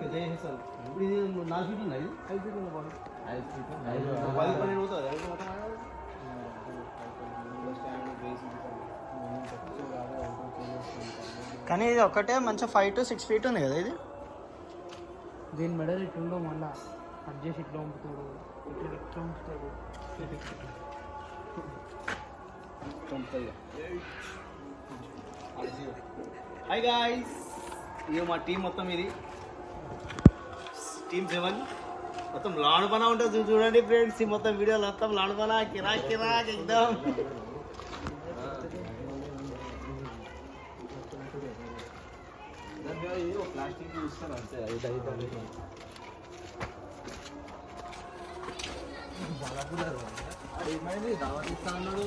పెద్ద చేసేస్తారు. ఇప్పుడు ఇది 4 ఫీట్లు ఉన్నాయి, 5 ఫీట్లు ఉంది బాగా. 5 ఫీట్లు 10-12 పోతుంది. కానీ ఇది ఒకటే మంచిగా 5 to 6 feet ఉంది కదా ఇది. దీని మెడల్ ఇట్లుండో మళ్ళా కట్ చేసి ఇట్లా ఉంపుతాడు, ఇట్లా ఉంపుతాడు. హాయ్ గాయ్స్, ఇది మా టీం మొత్తం. ఇది టీమ్ 7 మొత్తం లాణపన ఉంటుంది. చూడండి ఫ్రెండ్స్, ఈ మొత్తం వీడియోలు మొత్తం లాణపన కిరాక్ కిరాక్ ఎగ్దాం. ప్లాస్టిక్ చూస్తారు అంతే. ఏమైంది దావత్ ఇస్తా అన్నాడు.